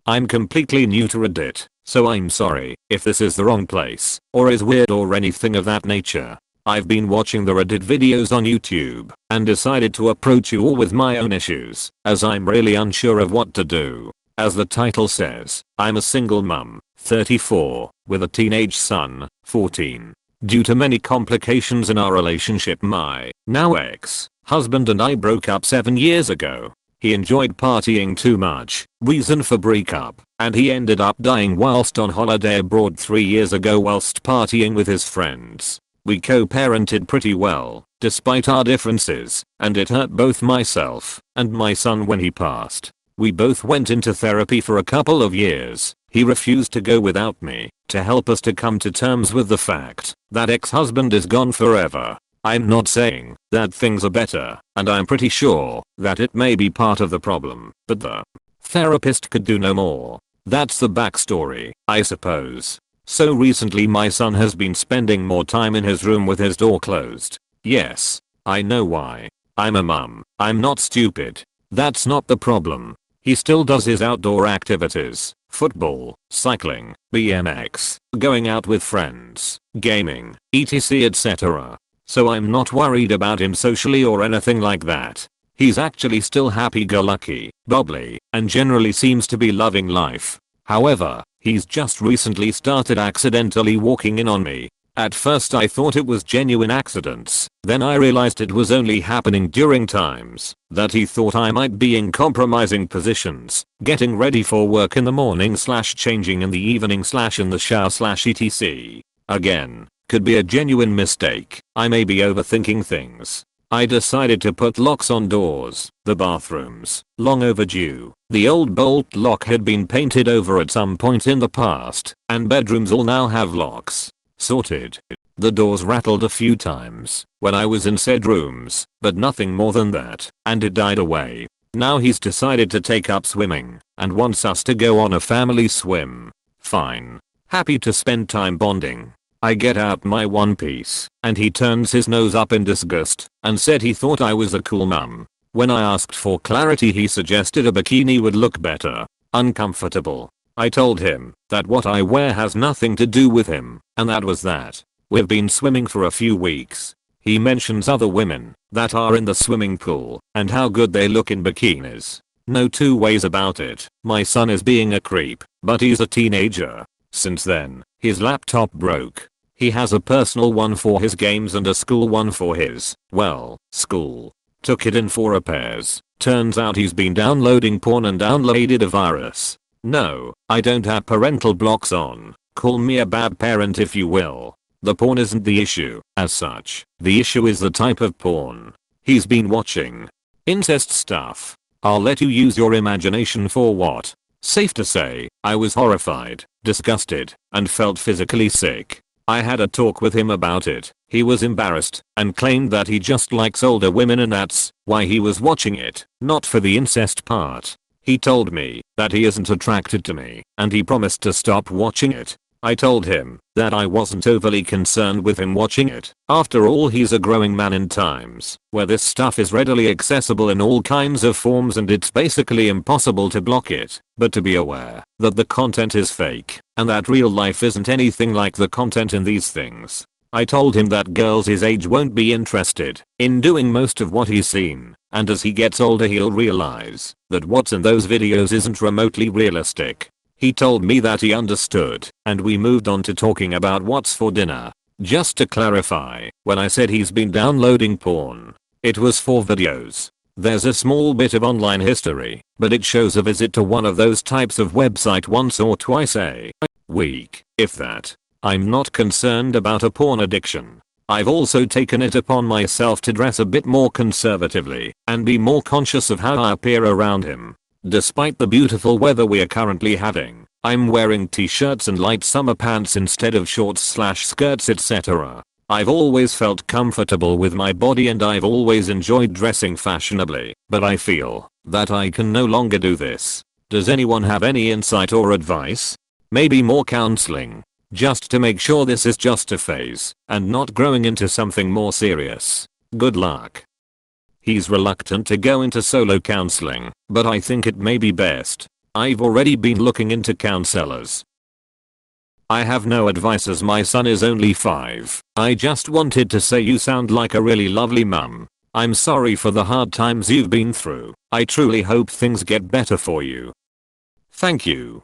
I'm completely new to Reddit, so I'm sorry if this is the wrong place, or is weird or anything of that nature. I've been watching the Reddit videos on YouTube, and decided to approach you all with my own issues, as I'm really unsure of what to do. As the title says, I'm a single mum, 34, with a teenage son, 14. Due to many complications in our relationship, my now ex-husband and I broke up 7 years ago. He enjoyed partying too much, reason for breakup, and he ended up dying whilst on holiday abroad 3 years ago whilst partying with his friends. We co-parented pretty well, despite our differences, and it hurt both myself and my son when he passed. We both went into therapy for a couple of years. He refused to go without me to help us to come to terms with the fact that ex-husband is gone forever. I'm not saying that things are better, and I'm pretty sure that it may be part of the problem, but the therapist could do no more. That's the backstory, I suppose. So recently my son has been spending more time in his room with his door closed. Yes, I know why. I'm a mum. I'm not stupid. That's not the problem. He still does his outdoor activities, football, cycling, BMX, going out with friends, gaming, etc, etc. So I'm not worried about him socially or anything like that. He's actually still happy-go-lucky, bubbly, and generally seems to be loving life. However, he's just recently started accidentally walking in on me. At first I thought it was genuine accidents, then I realized it was only happening during times that he thought I might be in compromising positions, getting ready for work in the morning / changing in the evening / in the shower / etc. Again, could be a genuine mistake. I may be overthinking things. I decided to put locks on doors. The bathrooms, long overdue. The old bolt lock had been painted over at some point in the past, and bedrooms all now have locks. Sorted. The doors rattled a few times when I was in said rooms, but nothing more than that, and it died away. Now he's decided to take up swimming and wants us to go on a family swim. Fine. Happy to spend time bonding. I get out my one piece, and he turns his nose up in disgust and said he thought I was a cool mum. When I asked for clarity, he suggested a bikini would look better. Uncomfortable. I told him that what I wear has nothing to do with him, and that was that. We've been swimming for a few weeks. He mentions other women that are in the swimming pool and how good they look in bikinis. No two ways about it. My son is being a creep, but he's a teenager. Since then, his laptop broke. He has a personal one for his games and a school one for his, well, school. Took it in for repairs. Turns out he's been downloading porn and downloaded a virus. No, I don't have parental blocks on. Call me a bad parent if you will. The porn isn't the issue, as such. The issue is the type of porn he's been watching. Incest stuff. I'll let you use your imagination for what. Safe to say, I was horrified, disgusted, and felt physically sick. I had a talk with him about it. He was embarrassed and claimed that he just likes older women and that's why he was watching it, not for the incest part. He told me that he isn't attracted to me, and he promised to stop watching it. I told him that I wasn't overly concerned with him watching it. After all, he's a growing man in times where this stuff is readily accessible in all kinds of forms and it's basically impossible to block it. But to be aware that the content is fake and that real life isn't anything like the content in these things. I told him that girls his age won't be interested in doing most of what he's seen, and as he gets older he'll realize that what's in those videos isn't remotely realistic. He told me that he understood, and we moved on to talking about what's for dinner. Just to clarify, when I said he's been downloading porn, it was for videos. There's a small bit of online history, but it shows a visit to one of those types of website once or twice a week, if that. I'm not concerned about a porn addiction. I've also taken it upon myself to dress a bit more conservatively and be more conscious of how I appear around him. Despite the beautiful weather we are currently having, I'm wearing t-shirts and light summer pants instead of shorts / skirts, etc. I've always felt comfortable with my body and I've always enjoyed dressing fashionably, but I feel that I can no longer do this. Does anyone have any insight or advice? Maybe more counseling, just to make sure this is just a phase and not growing into something more serious. Good luck. He's reluctant to go into solo counseling, but I think it may be best I've already been looking into counselors. I have no advice as my son is only 5. I just wanted to say you sound like a really lovely mum. I'm sorry for the hard times you've been through. I truly hope things get better for you. Thank you.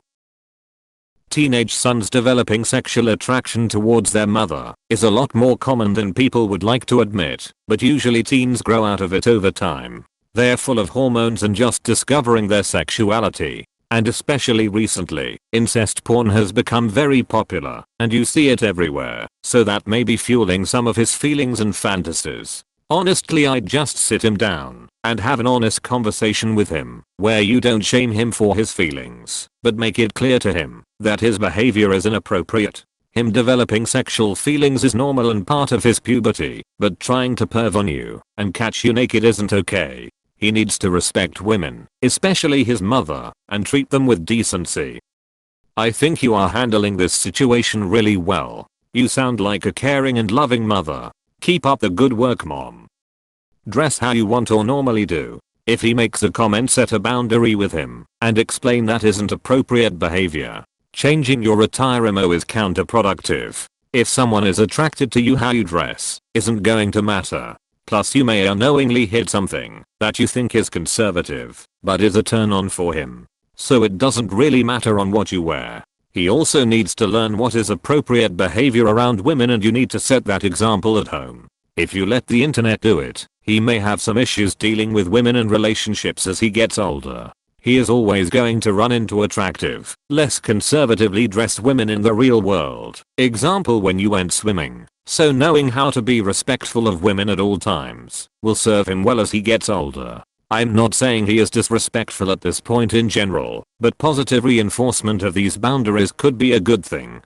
Teenage sons developing sexual attraction towards their mother is a lot more common than people would like to admit, but usually teens grow out of it over time. They're full of hormones and just discovering their sexuality. And especially recently, incest porn has become very popular, and you see it everywhere, so that may be fueling some of his feelings and fantasies. Honestly, I'd just sit him down and have an honest conversation with him, where you don't shame him for his feelings, but make it clear to him that his behavior is inappropriate. Him developing sexual feelings is normal and part of his puberty, but trying to perv on you and catch you naked isn't okay. He needs to respect women, especially his mother, and treat them with decency. I think you are handling this situation really well. You sound like a caring and loving mother. Keep up the good work, mom. Dress how you want or normally do. If he makes a comment, set a boundary with him and explain that isn't appropriate behavior. Changing your attire MO is counterproductive. If someone is attracted to you, how you dress isn't going to matter. Plus, you may unknowingly hit something that you think is conservative, but is a turn on for him. So it doesn't really matter on what you wear. He also needs to learn what is appropriate behavior around women, and you need to set that example at home. If you let the internet do it, he may have some issues dealing with women and relationships as he gets older. He is always going to run into attractive, less conservatively dressed women in the real world. Example, when you went swimming. So knowing how to be respectful of women at all times will serve him well as he gets older. I'm not saying he is disrespectful at this point in general, but positive reinforcement of these boundaries could be a good thing.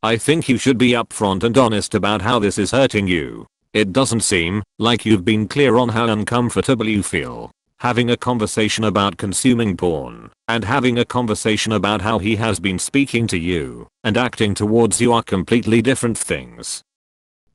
I think you should be upfront and honest about how this is hurting you. It doesn't seem like you've been clear on how uncomfortable you feel. Having a conversation about consuming porn and having a conversation about how he has been speaking to you and acting towards you are completely different things.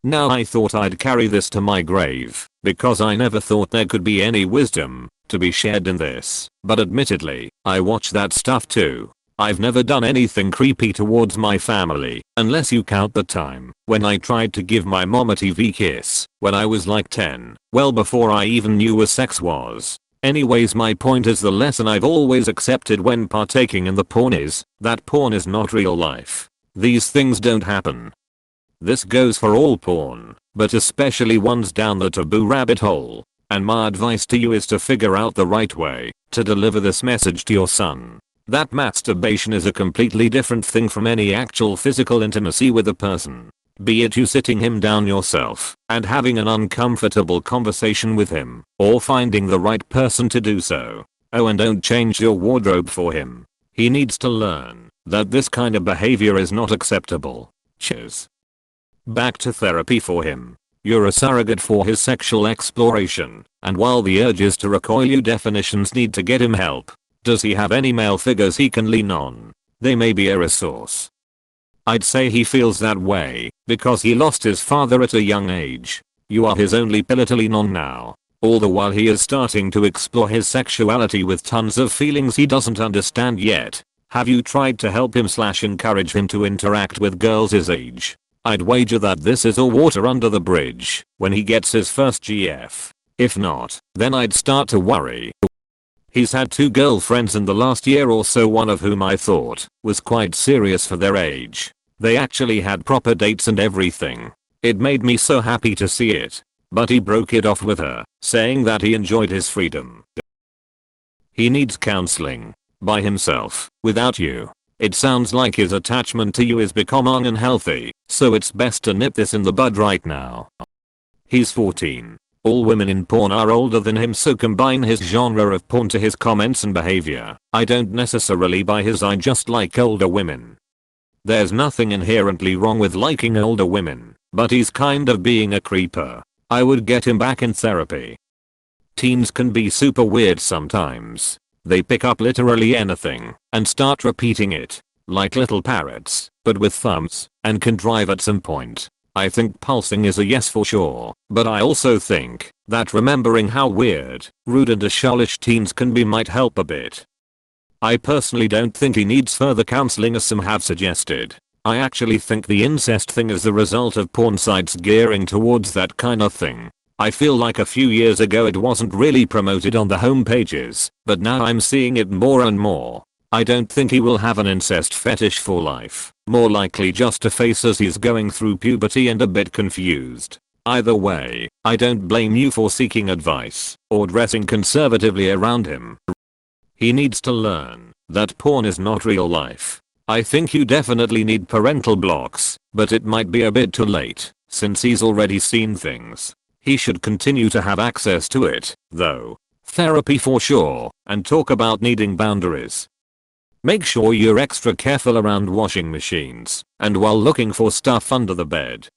Now, I thought I'd carry this to my grave because I never thought there could be any wisdom to be shared in this, but admittedly, I watch that stuff too. I've never done anything creepy towards my family, unless you count the time when I tried to give my mom a TV kiss when I was like 10, well before I even knew what sex was. Anyways, my point is the lesson I've always accepted when partaking in the porn is that porn is not real life. These things don't happen. This goes for all porn, but especially ones down the taboo rabbit hole. And my advice to you is to figure out the right way to deliver this message to your son. That masturbation is a completely different thing from any actual physical intimacy with a person. Be it you sitting him down yourself and having an uncomfortable conversation with him, or finding the right person to do so. Oh, and don't change your wardrobe for him. He needs to learn that this kind of behavior is not acceptable. Cheers. Back to therapy for him. You're a surrogate for his sexual exploration, and while the urges to recoil you definitions need to get him help, does he have any male figures he can lean on? They may be a resource. I'd say he feels that way because he lost his father at a young age. You are his only pillar to lean on now. All the while he is starting to explore his sexuality with tons of feelings he doesn't understand yet. Have you tried to help him / encourage him to interact with girls his age? I'd wager that this is all water under the bridge when he gets his first GF. If not, then I'd start to worry. He's had 2 girlfriends in the last year or so, one of whom I thought was quite serious for their age. They actually had proper dates and everything. It made me so happy to see it. But he broke it off with her, saying that he enjoyed his freedom. He needs counseling. By himself, without you. It sounds like his attachment to you is becoming unhealthy, so it's best to nip this in the bud right now. He's 14. All women in porn are older than him, so combine his genre of porn to his comments and behavior. I don't necessarily buy his "I just like older women." There's nothing inherently wrong with liking older women, but he's kind of being a creeper. I would get him back in therapy. Teens can be super weird sometimes. They pick up literally anything and start repeating it, like little parrots, but with thumbs, and can drive at some point. I think pulsing is a yes for sure, but I also think that remembering how weird, rude and childish teens can be might help a bit. I personally don't think he needs further counseling as some have suggested. I actually think the incest thing is the result of porn sites gearing towards that kind of thing. I feel like a few years ago it wasn't really promoted on the home pages, but now I'm seeing it more and more. I don't think he will have an incest fetish for life, more likely just a face as he's going through puberty and a bit confused. Either way, I don't blame you for seeking advice or dressing conservatively around him. He needs to learn that porn is not real life. I think you definitely need parental blocks, but it might be a bit too late, since he's already seen things. He should continue to have access to it, though. Therapy for sure, and talk about needing boundaries. Make sure you're extra careful around washing machines, and while looking for stuff under the bed.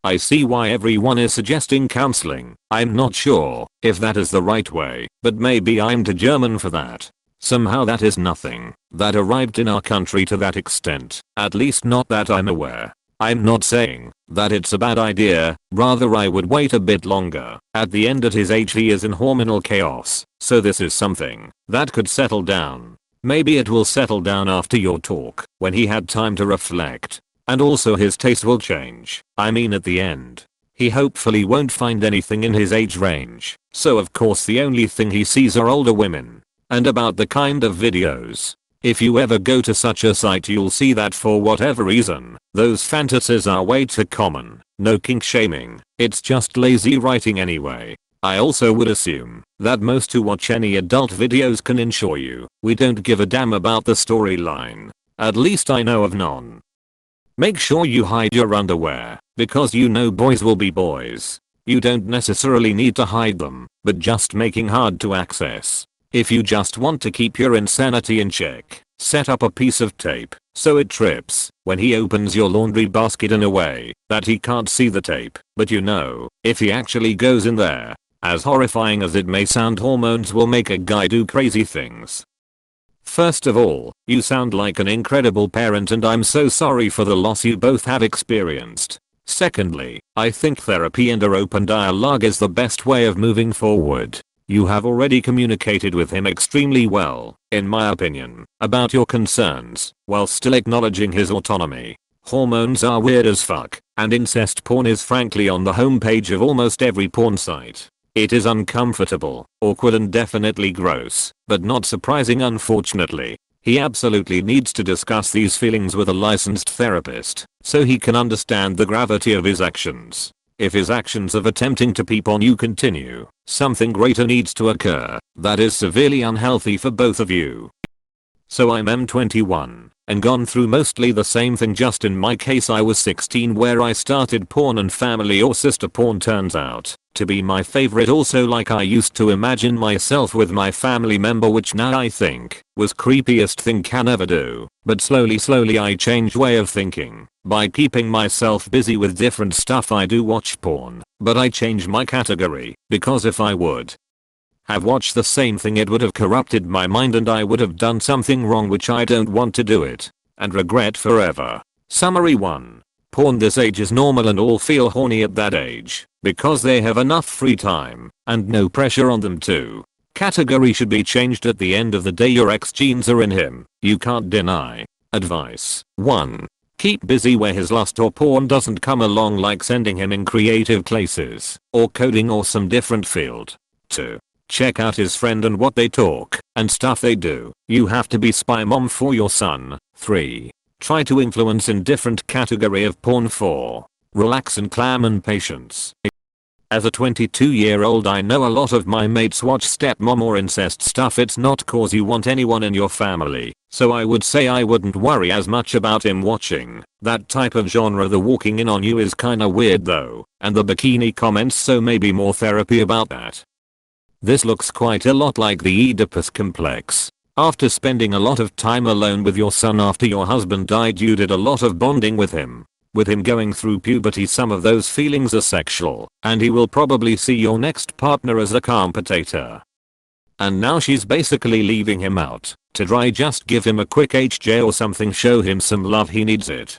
I see why everyone is suggesting counseling. I'm not sure if that is the right way, but maybe I'm too German for that. Somehow that is nothing that arrived in our country to that extent, at least not that I'm aware. I'm not saying that it's a bad idea, rather I would wait a bit longer. At the end at his age he is in hormonal chaos, so this is something that could settle down. Maybe it will settle down after your talk, when he had time to reflect. And also his taste will change. I mean at the end. He hopefully won't find anything in his age range, so of course the only thing he sees are older women. And about the kind of videos. If you ever go to such a site you'll see that for whatever reason, those fantasies are way too common. No kink shaming, it's just lazy writing anyway. I also would assume that most who watch any adult videos can ensure you we don't give a damn about the storyline. At least I know of none. Make sure you hide your underwear, because you know boys will be boys. You don't necessarily need to hide them, but just making hard to access. If you just want to keep your insanity in check, set up a piece of tape so it trips when he opens your laundry basket in a way that he can't see the tape, but you know, if he actually goes in there, as horrifying as it may sound, hormones will make a guy do crazy things. First of all, you sound like an incredible parent and I'm so sorry for the loss you both have experienced. Secondly, I think therapy and an open dialogue is the best way of moving forward. You have already communicated with him extremely well, in my opinion, about your concerns, while still acknowledging his autonomy. Hormones are weird as fuck, and incest porn is frankly on the homepage of almost every porn site. It is uncomfortable, awkward and definitely gross, but not surprising unfortunately. He absolutely needs to discuss these feelings with a licensed therapist, so he can understand the gravity of his actions. If his actions of attempting to peep on you continue, something greater needs to occur that is severely unhealthy for both of you. So I'm 21 and gone through mostly the same thing, just in my case I was 16 where I started porn, and family or sister porn turns out to be my favorite. Also, like I used to imagine myself with my family member, which now I think was creepiest thing can ever do. But slowly I changed way of thinking. By keeping myself busy with different stuff I do watch porn, but I changed my category, because if I would have watched the same thing it would have corrupted my mind and I would have done something wrong, which I don't want to do it and regret forever. Summary 1. Porn this age is normal and all feel horny at that age because they have enough free time and no pressure on them to. Category should be changed. At the end of the day your ex genes are in him, you can't deny. Advice 1. Keep busy where his lust or porn doesn't come along, like sending him in creative classes or coding or some different field. 2. Check out his friend and what they talk and stuff they do. You have to be spy mom for your son. 3. Try to influence in different category of porn. 4. Relax and clam and patience. As a 22-year-old I know a lot of my mates watch stepmom or incest stuff. It's not cause you want anyone in your family, so I would say I wouldn't worry as much about him watching that type of genre. The walking in on you is kinda weird though, and the bikini comments, so maybe more therapy about that. This looks quite a lot like the Oedipus complex. After spending a lot of time alone with your son after your husband died, you did a lot of bonding with him. With him going through puberty, some of those feelings are sexual, and he will probably see your next partner as a calm potato. And now she's basically leaving him out to dry. Just give him a quick HJ or something, show him some love, he needs it.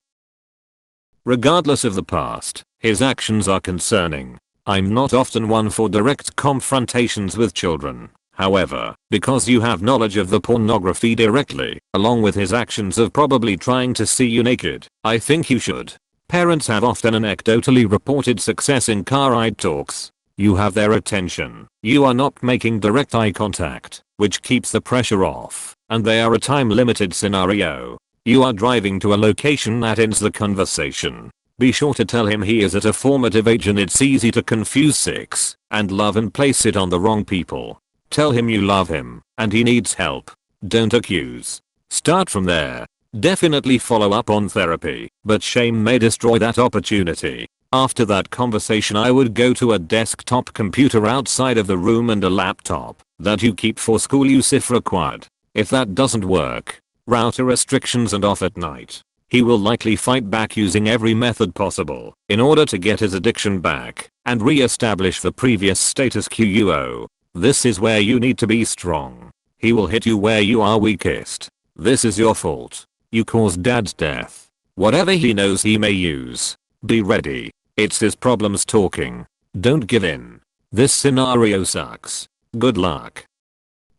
Regardless of the past, his actions are concerning. I'm not often one for direct confrontations with children. However, because you have knowledge of the pornography directly, along with his actions of probably trying to see you naked, I think you should. Parents have often anecdotally reported success in car ride talks. You have their attention. You are not making direct eye contact, which keeps the pressure off, and they are a time-limited scenario. You are driving to a location that ends the conversation. Be sure to tell him he is at a formative age and it's easy to confuse sex and love and place it on the wrong people. Tell him you love him and he needs help. Don't accuse. Start from there. Definitely follow up on therapy, but shame may destroy that opportunity. After that conversation I would go to a desktop computer outside of the room and a laptop that you keep for school use if required. If that doesn't work, router restrictions and off at night. He will likely fight back using every method possible in order to get his addiction back and re-establish the previous status quo. This is where you need to be strong. He will hit you where you are weakest. This is your fault. You caused dad's death. Whatever he knows he may use. Be ready. It's his problems talking. Don't give in. This scenario sucks. Good luck.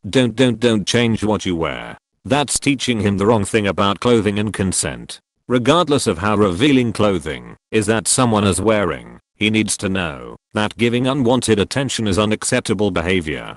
Don't change what you wear. That's teaching him the wrong thing about clothing and consent. Regardless of how revealing clothing is that someone is wearing, he needs to know that giving unwanted attention is unacceptable behavior.